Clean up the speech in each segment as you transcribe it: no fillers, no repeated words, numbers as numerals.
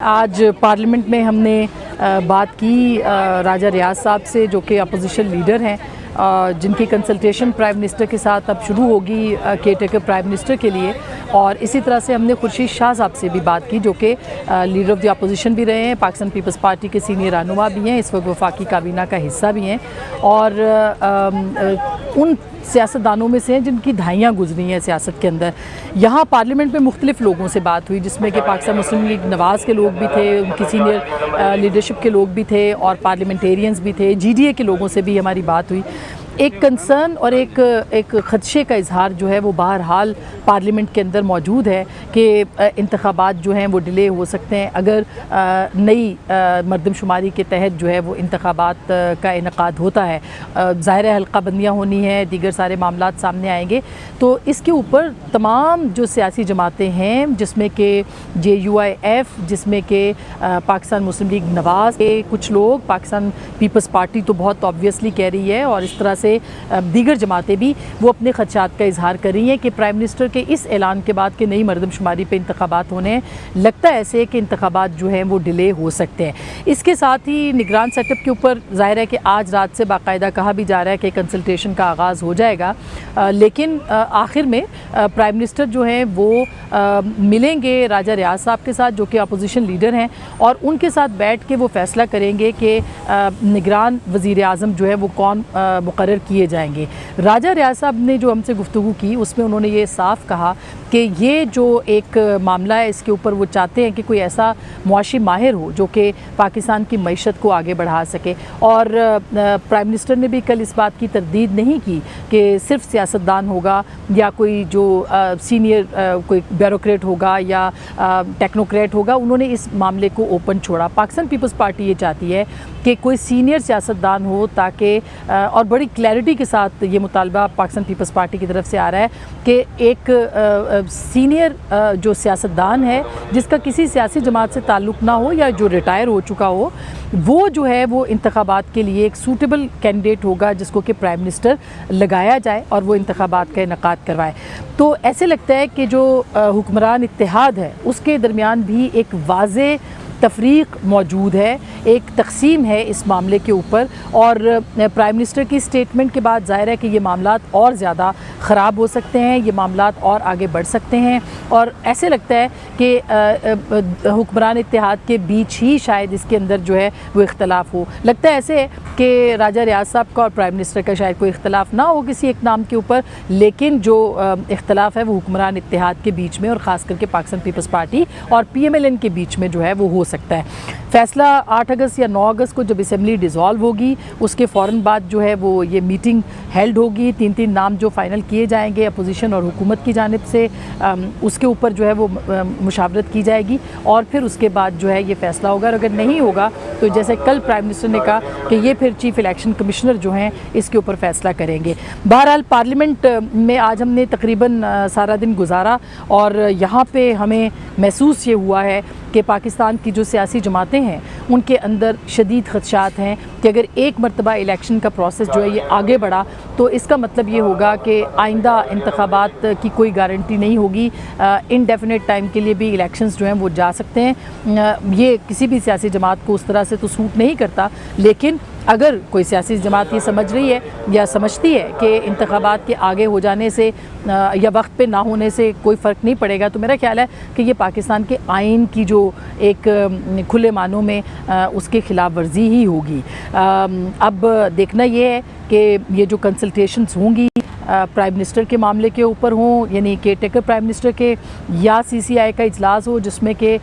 आज पार्लियामेंट में हमने बात की राजा रियाज साहब से, जो कि अपोजिशन लीडर हैं, जिनकी कंसल्टेशन प्राइम मिनिस्टर के साथ अब शुरू होगी केयरटेकर प्राइम मिनिस्टर के लिए। और इसी तरह से हमने खुर्शीद शाह साहब से भी बात की, जो कि लीडर ऑफ द अपोजिशन भी रहे हैं, पाकिस्तान पीपल्स पार्टी के सीनियर रहनुमा भी हैं, इस वक्त वफाकी काबीना का हिस्सा भी हैं, और उन सियासतदानों में से हैं जिनकी दहाइयाँ गुजरी हैं सियासत के अंदर। यहाँ पार्लियामेंट में मुख्तलिफ लोगों से बात हुई, जिसमें कि पाकिस्तान मुस्लिम लीग नवाज़ के लोग भी थे, उनकी सीनियर लीडरशिप के लोग भी थे, और पार्लियामेंटेरियंस भी थे, GDA के लोगों से भी हमारी बात हुई। एक कंसर्न और एक खदशे का इजहार जो है वो बहरहाल पार्लियामेंट के अंदर मौजूद है कि इंतखाबात जो हैं वो डिले हो सकते हैं अगर नई मरदमशुमारी के तहत जो है वो इंतखाबात का इनकाद होता है। ज़ाहिर है हल्का बंदियाँ होनी है, दीगर सारे मामलात सामने आएंगे, तो इसके ऊपर तमाम जो सियासी जमातें हैं, जिसमें कि JUIF, जिसमें कि पाकिस्तान मुस्लिम लीग नवाज़ के कुछ लोग, पाकिस्तान पीपल्स पार्टी तो बहुत ऑब्वियसली कह रही है, और इस तरह से दीगर जमातें भी वो अपने खदशात का इजहार कर रही हैं कि प्राइम मिनिस्टर के इस ऐलान के बाद कि नई मरदमशुमारी पे इंतखाबात होने हैं, लगता है ऐसे कि इंतखाबात जो हैं वो डिले हो सकते हैं। इसके साथ ही निगरान सेटअप के ऊपर ज़ाहिर है कि आज रात से बाकायदा कहा भी जा रहा है कि कंसल्टेशन का आगाज़ हो जाएगा, लेकिन आखिर में प्राइम मिनिस्टर जो हैं वो मिलेंगे राजा रियाज साहब के साथ, जो कि अपोजिशन लीडर हैं, और उनके साथ बैठ के वो फ़ैसला करेंगे कि निगरान वज़ीर आज़म जो है वो कौन मुकर्रर किए जाएंगे। राजा रियाज साहब ने जो हमसे गुफ्तगू की, उसमें उन्होंने ये साफ कहा कि ये जो एक मामला है, इसके ऊपर वो चाहते हैं कि कोई ऐसा मुआशी माहिर हो जो कि पाकिस्तान की मईशत को आगे बढ़ा सके। और प्राइम मिनिस्टर ने भी कल इस बात की तरदीद नहीं की कि सिर्फ सियासतदान होगा या कोई जो सीनियर कोई ब्यूरोक्रेट होगा या टेक्नोक्रेट होगा। उन्होंने इस मामले को ओपन छोड़ा। पाकिस्तान पीपल्स पार्टी ये चाहती है कि कोई सीनियर सियासतदान हो, ताकि और बड़ी क्लैरिटी के साथ ये मुतालबा पाकिस्तान पीपल्स पार्टी की तरफ से आ रहा है कि एक सीनियर जो सियासतदान है, जिसका किसी सियासी जमात से ताल्लुक़ ना हो या जो रिटायर हो चुका हो, वो जो है वो इंतखाबात के लिए एक सूटेबल कैंडिडेट होगा, जिसको कि प्राइम मिनिस्टर लगाया जाए और वो इंतखाबात का इनकाद करवाए। तो ऐसे लगता है कि जो हुक्मरान इत्तेहाद है उसके दरमियान भी एक वाज़े तफरीक मौजूद है, एक तकसीम है इस मामले के ऊपर। और प्राइम मिनिस्टर की स्टेटमेंट के बाद ज़ाहिर है कि ये मामलात और ज़्यादा ख़राब हो सकते हैं, ये मामलात और आगे बढ़ सकते हैं, और ऐसे लगता है कि हुक्मरान इत्तेहाद के बीच ही शायद इसके अंदर जो है वो इख्तलाफ हो। लगता है ऐसे है कि राजा रियाज साहब का और प्राइम मिनिस्टर का शायद कोई इख्तलाफ ना हो किसी एक नाम के ऊपर, लेकिन जो इख्तलाफ है वो हुक्मरान इत्तेहाद के बीच में और ख़ास करके पाकिस्तान पीपल्स पार्टी और PMLN के बीच में जो है वो हो सकता है। फैसला 8 अगस्त या 9 अगस्त को जब असेंबली डिज़ोल्व होगी, उसके फ़ौरन बाद जो है वो ये मीटिंग हेल्ड होगी। 3-3 नाम जो फ़ाइनल किए जाएंगे अपोजिशन और हुकूमत की जानिब से, उसके ऊपर जो है वो मुशावरत की जाएगी, और फिर उसके बाद जो है ये फ़ैसला होगा। और अगर नहीं होगा तो जैसे कल प्राइम मिनिस्टर ने कहा कि ये फिर चीफ़ इलेक्शन कमिश्नर जो हैं इसके ऊपर फ़ैसला करेंगे। बहरहाल पार्लियामेंट में आज हमने तकरीबन सारा दिन गुजारा, और यहाँ पे हमें महसूस ये हुआ है कि पाकिस्तान की जो सियासी जमातें हैं उनके अंदर शदीद खदशात हैं कि अगर एक मरतबा इलेक्शन का प्रोसेस जो है ये आगे बढ़ा, तो इसका मतलब ये होगा कि आइंदा इंतखाबात की कोई गारंटी नहीं होगी। इनडेफिनेट टाइम के लिए भी इलेक्शंस जो हैं वो जा सकते हैं। ये किसी भी सियासी जमात को उस तरह से तो सूट नहीं करता, लेकिन अगर कोई सियासी जमात ये समझ रही है या समझती है कि इंतखाबात के आगे हो जाने से या वक्त पे ना होने से कोई फ़र्क नहीं पड़ेगा, तो मेरा ख्याल है कि ये पाकिस्तान के आइन की जो एक खुले मानों में उसके ख़िलाफ़ वर्जी ही होगी। अब देखना ये है कि ये जो कंसल्टेशंस होंगी प्राइम मिनिस्टर के मामले के ऊपर हों, यानी केयरटेकर प्राइम मिनिस्टर के, या CCI का इजलास हो, जिसमें कि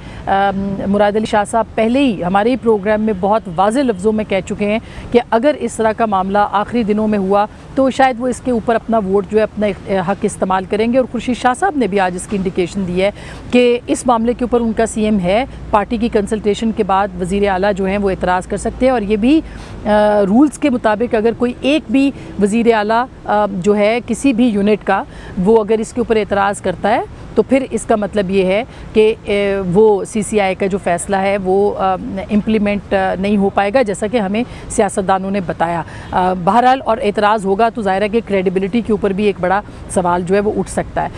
मुराद अली शाह साहब पहले ही हमारे ही प्रोग्राम में बहुत वाज़े लफ्ज़ों में कह चुके हैं कि अगर इस तरह का मामला आखिरी दिनों में हुआ तो शायद वो इसके ऊपर अपना वोट जो है अपना हक इस्तेमाल करेंगे। और खुर्शीद शाह साहब ने भी आज इसकी इंडिकेशन दी है कि इस मामले के ऊपर उनका CM है, पार्टी की कंसल्टेशन के बाद वज़ीर आला जो हैं वो एतराज़ कर सकते हैं, और ये भी रूल्स के मुताबिक अगर कोई एक भी वज़ीर आला जो है किसी भी यूनिट का, वो अगर इसके ऊपर एतराज़ करता है तो फिर इसका मतलब ये है कि वो CCI का जो फ़ैसला है वो इम्प्लीमेंट नहीं हो पाएगा, जैसा कि हमें सियासतदानों ने बताया। बहरहाल और एतराज़ होगा तो ज़ाहिर है कि क्रेडिबिलिटी के ऊपर भी एक बड़ा सवाल जो है वो उठ सकता है।